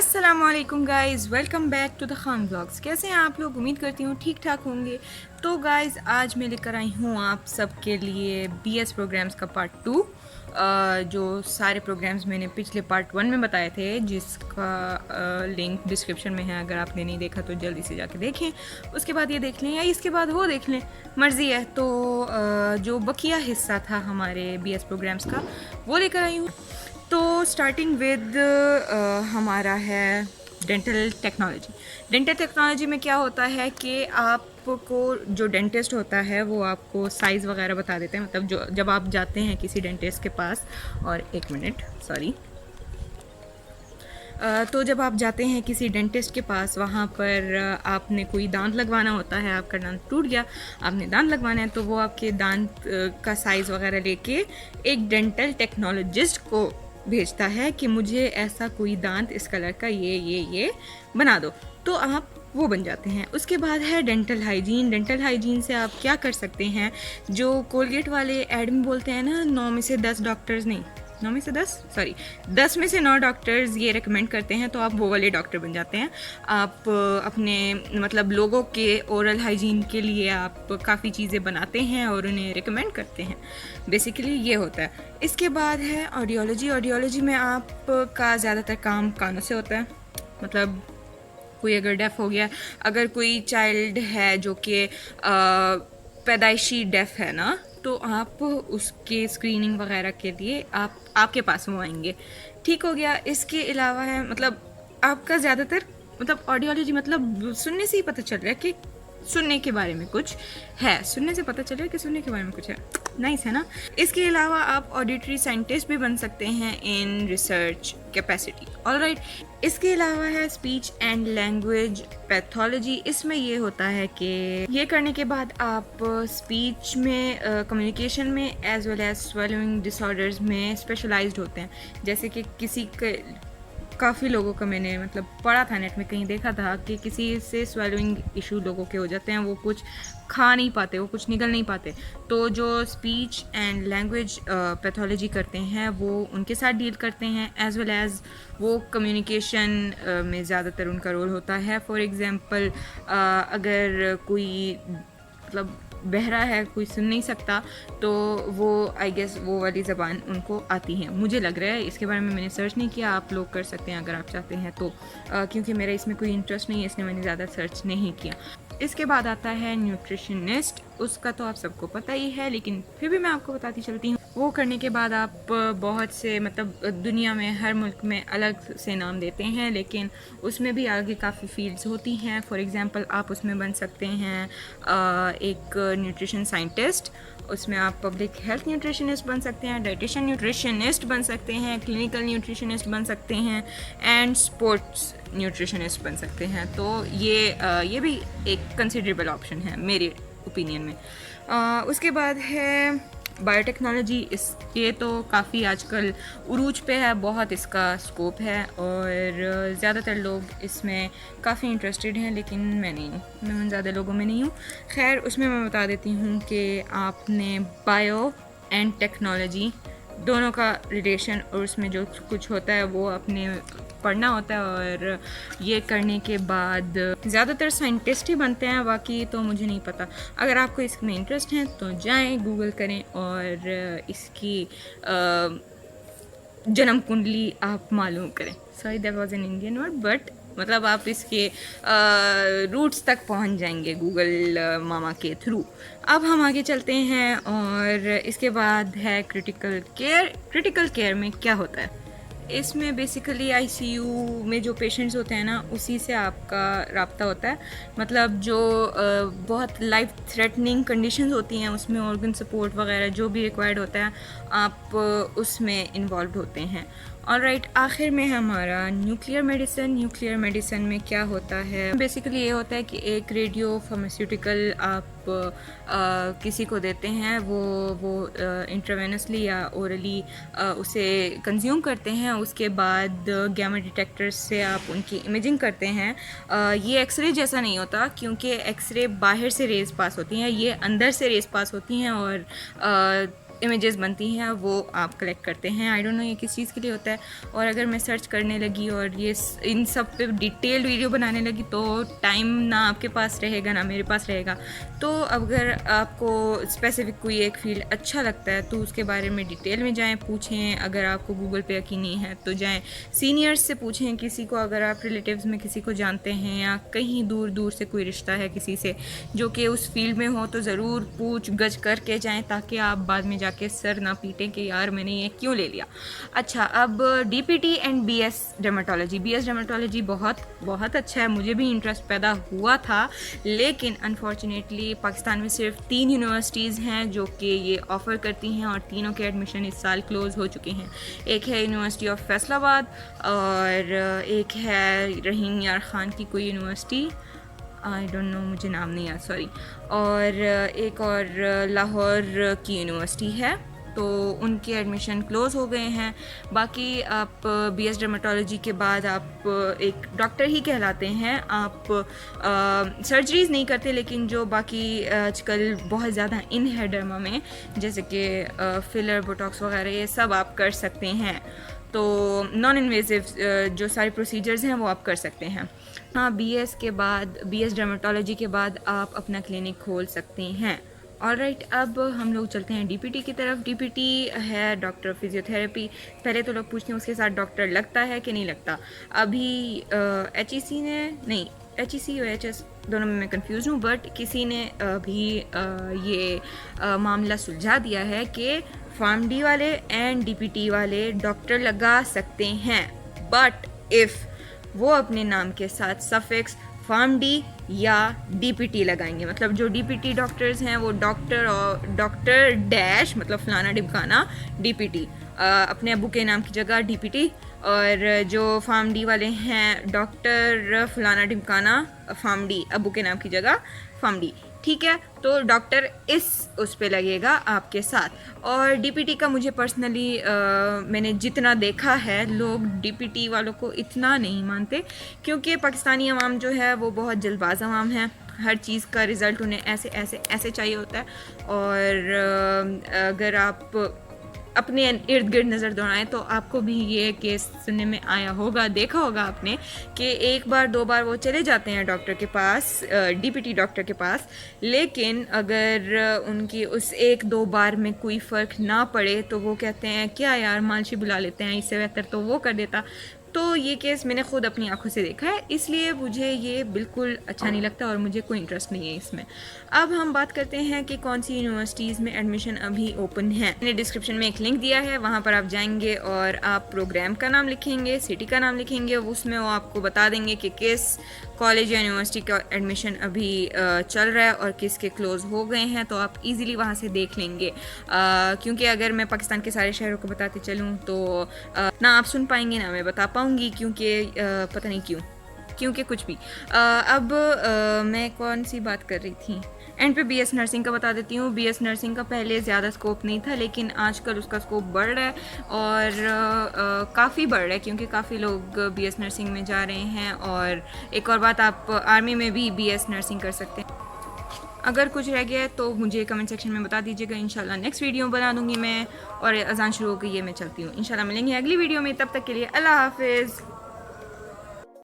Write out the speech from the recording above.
अस्सलामुअलैकुम guys, welcome back to the Khan blogs. कैसे हैं आप लोग? उम्मीद करती हूँ ठीक ठाक होंगे। तो गाइज़ आज मैं लेकर आई हूँ आप सबके लिए बीएस प्रोग्राम्स का पार्ट 2। जो सारे प्रोग्राम्स मैंने पिछले पार्ट 1 में बताए थे, जिसका लिंक डिस्क्रिप्शन में है। अगर आपने नहीं देखा तो जल्दी से जाके देखें, उसके बाद ये देख लें या इसके बाद वो देख लें, मर्ज़ी है। तो जो बकिया हिस्सा था हमारे बीएस प्रोग्राम्स का, वो लेकर आई हूँ। तो स्टार्टिंग विद हमारा है डेंटल टेक्नोलॉजी। डेंटल टेक्नोलॉजी में क्या होता है कि आपको जो डेंटिस्ट होता है वो आपको साइज़ वगैरह बता देते हैं। मतलब जो जब आप जाते हैं किसी डेंटिस्ट के पास, और एक मिनट सॉरी, तो जब आप जाते हैं किसी डेंटिस्ट के पास, वहाँ पर आपने कोई दांत लगवाना होता है, आपका दांत टूट गया, आपने दांत लगवाना है, तो वो आपके दांत का साइज़ वगैरह लेके एक डेंटल टेक्नोलॉजिस्ट को भेजता है कि मुझे ऐसा कोई दांत इस कलर का ये बना दो, तो आप वो बन जाते हैं। उसके बाद है डेंटल हाइजीन। डेंटल हाइजीन से आप क्या कर सकते हैं, जो कोलगेट वाले एड में बोलते हैं ना, 9 में से 10 डॉक्टर्स, नहीं 9 में से 10 सॉरी 10 में से 9 डॉक्टर्स ये रेकमेंड करते हैं, तो आप वो वाले डॉक्टर बन जाते हैं। आप अपने मतलब लोगों के ओरल हाइजीन के लिए आप काफ़ी चीज़ें बनाते हैं और उन्हें रेकमेंड करते हैं। बेसिकली ये होता है। इसके बाद है ऑडियोलॉजी। ऑडियोलॉजी में आपका ज़्यादातर काम कानों से होता है। मतलब कोई अगर डेफ हो गया, अगर कोई चाइल्ड है जो कि पैदाइशी डेफ है ना, तो आप उसके स्क्रीनिंग वगैरह के लिए आपके पास वो आएंगे। ठीक हो गया। इसके अलावा है मतलब आपका ज़्यादातर मतलब ऑडियोलॉजी मतलब सुनने से ही पता चल रहा है कि सुनने के बारे में कुछ है, सुनने से पता चल रहा है कि सुनने के बारे में कुछ है। नाइस है ना। इसके अलावा आप ऑडिटरी साइंटिस्ट भी बन सकते हैं इन रिसर्च कैपेसिटी। ऑलराइट। इसके अलावा है स्पीच एंड लैंग्वेज पैथोलॉजी। इसमें ये होता है कि ये करने के बाद आप स्पीच में, कम्युनिकेशन में, as well as swallowing disorders में स्पेशलाइज्ड होते हैं। जैसे कि काफ़ी लोगों का मैंने मतलब पढ़ा था, नेट में कहीं देखा था कि किसी से स्वेलिंग इशू लोगों के हो जाते हैं, वो कुछ खा नहीं पाते, वो कुछ निगल नहीं पाते। तो जो स्पीच एंड लैंग्वेज पैथोलॉजी करते हैं वो उनके साथ डील करते हैं, एज वेल एज वो कम्युनिकेशन में ज़्यादातर उनका रोल होता है। फॉर एग्ज़ाम्पल अगर कोई मतलब बहरा है, कोई सुन नहीं सकता, तो वो आई गेस वो वाली ज़बान उनको आती है, मुझे लग रहा है। इसके बारे में मैंने सर्च नहीं किया, आप लोग कर सकते हैं अगर आप चाहते हैं तो, क्योंकि मेरा इसमें कोई इंटरेस्ट नहीं है, इसलिए मैंने ज़्यादा सर्च नहीं किया। इसके बाद आता है न्यूट्रिशनिस्ट। उसका तो आप सबको पता ही है, लेकिन फिर भी मैं आपको बताती चलती हूँ। वो करने के बाद आप बहुत से मतलब दुनिया में हर मुल्क में अलग से नाम देते हैं, लेकिन उसमें भी आगे काफ़ी फील्ड्स होती हैं। फॉर एग्ज़ाम्पल आप उसमें बन सकते हैं एक न्यूट्रिशन साइंटिस्ट, उसमें आप पब्लिक हेल्थ न्यूट्रिशनिस्ट बन सकते हैं, डाइटिशियन न्यूट्रिशनिस्ट बन सकते हैं, क्लिनिकल न्यूट्रिशनिस्ट बन सकते हैं, एंड स्पोर्ट्स न्यूट्रिशनिस्ट बन सकते हैं। तो ये भी एक कंसिडरेबल ऑप्शन है मेरे ओपिनियन में। उसके बाद है बायोटेक्नोलॉजी। ये तो काफ़ी आजकल उरूज पे है, बहुत इसका स्कोप है और ज़्यादातर लोग इसमें काफ़ी इंटरेस्टेड हैं, लेकिन मैं नहीं हूँ, मैं उन ज़्यादा लोगों में नहीं हूँ। खैर, उसमें मैं बता देती हूँ कि आपने बायो एंड टेक्नोलॉजी दोनों का रिलेशन और उसमें जो कुछ होता है वो आपने पढ़ना होता है, और ये करने के बाद ज़्यादातर साइंटिस्ट ही बनते हैं, बाकी तो मुझे नहीं पता। अगर आपको इसमें इंटरेस्ट है तो जाएं, गूगल करें और इसकी जन्म कुंडली आप मालूम करें। Sorry that was an Indian word, but मतलब आप इसके रूट्स तक पहुंच जाएंगे गूगल मामा के थ्रू। अब हम आगे चलते हैं और इसके बाद है क्रिटिकल केयर। क्रिटिकल केयर में क्या होता है? इसमें बेसिकली आईसीयू में जो पेशेंट्स होते हैं ना, उसी से आपका राब्ता होता है। मतलब जो बहुत लाइफ थ्रेटनिंग कंडीशंस होती हैं, उसमें ऑर्गन सपोर्ट वगैरह जो भी रिक्वायर्ड होता है, आप उसमें इन्वॉल्व होते हैं। ऑलराइट। आखिर में हमारा न्यूक्लियर मेडिसिन। न्यूक्लियर मेडिसिन में क्या होता है? बेसिकली ये होता है कि एक रेडियो फार्मास्यूटिकल आप किसी को देते हैं, वो इंट्रावेनसली या ओरली उसे कंज्यूम करते हैं। उसके बाद गैमा डिटेक्टर्स से आप उनकी इमेजिंग करते हैं। ये एक्सरे जैसा नहीं होता, क्योंकि एक्सरे बाहर से रेज पास होती हैं, ये अंदर से रेज पास होती हैं और इमेजेस बनती हैं वो आप कलेक्ट करते हैं। आई डोंट नो ये किस चीज़ के लिए होता है। और अगर मैं सर्च करने लगी और ये इन सब पे डिटेल्ड वीडियो बनाने लगी तो टाइम ना आपके पास रहेगा ना मेरे पास रहेगा। तो अगर आपको स्पेसिफिक कोई एक फील्ड अच्छा लगता है तो उसके बारे में डिटेल में जाएं, पूछें। अगर आपको गूगल पे यकीन नहीं है तो जाएं सीनियर्स से पूछें, किसी को अगर आप रिलेटिव्स में किसी को जानते हैं या कहीं दूर दूर से कोई रिश्ता है किसी से जो कि उस फील्ड में हो तो ज़रूर पूछ गछ करके जाएं, ताकि आप बाद में जाके सर ना पीटें कि यार मैंने ये क्यों ले लिया। अच्छा, अब DPT and BS dermatology. BS dermatology बहुत बहुत अच्छा है, मुझे भी इंटरेस्ट पैदा हुआ था, लेकिन अनफॉर्चुनेटली पाकिस्तान में सिर्फ 3 यूनिवर्सिटीज़ हैं जो कि ये ऑफ़र करती हैं और तीनों के एडमिशन इस साल क्लोज़ हो चुके हैं। एक है यूनिवर्सिटी ऑफ फैसलाबाद और एक है रहीम यार ख़ान की कोई यूनिवर्सिटी, आई डोंट नो, मुझे नाम नहीं याद, सॉरी। और एक और लाहौर की यूनिवर्सिटी है, तो उनके एडमिशन क्लोज़ हो गए हैं। बाकी आप BS डर्मेटोलॉजी के बाद आप एक डॉक्टर ही कहलाते हैं। आप सर्जरीज़ नहीं करते, लेकिन जो बाकी आजकल बहुत ज़्यादा इन है डर्मा में, जैसे कि फिलर, बोटॉक्स वगैरह, ये सब आप कर सकते हैं। तो नॉन इन्वेसिव जो सारे प्रोसीजर्स हैं वो आप कर सकते हैं। हाँ, BS के बाद, BS डर्मेटोलॉजी के बाद आप अपना क्लिनिक खोल सकते हैं। ऑलराइट, अब हम लोग चलते हैं DPT की तरफ। DPT है डॉक्टर फिजियोथेरेपी। पहले तो लोग पूछते हैं उसके साथ डॉक्टर लगता है कि नहीं लगता। अभी HEC ने, नहीं, HEC और HS दोनों में मैं कंफ्यूज हूँ, बट किसी ने अभी ये मामला सुलझा दिया है कि PharmD वाले एंड DPT वाले डॉक्टर लगा सकते हैं, बट इफ़ वो अपने नाम के साथ सफिक्स PharmD या DPT लगाएंगे। मतलब जो DPT डॉक्टर्स हैं वो डॉक्टर और डॉक्टर डैश मतलब फलाना ढिमकाना DPT, अपने अबू के नाम की जगह DPT, और जो PharmD वाले हैं डॉक्टर फलाना ढिमकाना PharmD, अबू के नाम की जगह PharmD। ठीक है, तो डॉक्टर उस पे लगेगा आपके साथ। और DPT का मुझे पर्सनली मैंने जितना देखा है, लोग DPT वालों को इतना नहीं मानते, क्योंकि पाकिस्तानी अवाम जो है वो बहुत जल्दबाज अवाम है। हर चीज़ का रिज़ल्ट उन्हें ऐसे ऐसे ऐसे चाहिए होता है। और अगर आप अपने इर्द गिर्द नज़र दौड़ाएं तो आपको भी ये केस सुनने में आया होगा, देखा होगा आपने, कि एक बार दो बार वो चले जाते हैं डॉक्टर के पास, DPT डॉक्टर के पास, लेकिन अगर उनकी उस एक दो बार में कोई फ़र्क ना पड़े तो वो कहते हैं क्या यार मालशी बुला लेते हैं, इससे बेहतर तो वो कर देता। तो ये केस मैंने ख़ुद अपनी आंखों से देखा है, इसलिए मुझे ये बिल्कुल अच्छा नहीं लगता और मुझे कोई इंटरेस्ट नहीं है इसमें। अब हम बात करते हैं कि कौन सी यूनिवर्सिटीज़ में एडमिशन अभी ओपन है। मैंने डिस्क्रिप्शन में एक लिंक दिया है, वहाँ पर आप जाएंगे और आप प्रोग्राम का नाम लिखेंगे, सिटी का नाम लिखेंगे, उसमें वो आपको बता देंगे कि किस कॉलेज या यूनिवर्सिटी का एडमिशन अभी चल रहा है और किसके क्लोज़ हो गए हैं। तो आप इजीली वहाँ से देख लेंगे, क्योंकि अगर मैं पाकिस्तान के सारे शहरों को बताते चलूँ तो ना आप सुन पाएंगे ना मैं बता पाऊँगी, क्योंकि पता नहीं क्योंकि कुछ भी। अब मैं कौन सी बात कर रही थी, एंड पे BS नर्सिंग का बता देती हूँ। BS नर्सिंग का पहले ज़्यादा स्कोप नहीं था, लेकिन आजकल उसका स्कोप बढ़ रहा है और काफ़ी बढ़ रहा है, क्योंकि काफ़ी लोग BS नर्सिंग में जा रहे हैं। और एक और बात, आप आर्मी में भी BS नर्सिंग कर सकते हैं। अगर कुछ रह गया है तो मुझे कमेंट सेक्शन में बता दीजिएगा, इंशाल्लाह नेक्स्ट वीडियो बना दूँगी मैं। और अजान शुरू हो गई है, मैं चलती हूँ, इंशाल्लाह मिलेंगे अगली वीडियो में। तब तक के लिए अल्लाह हाफिज़।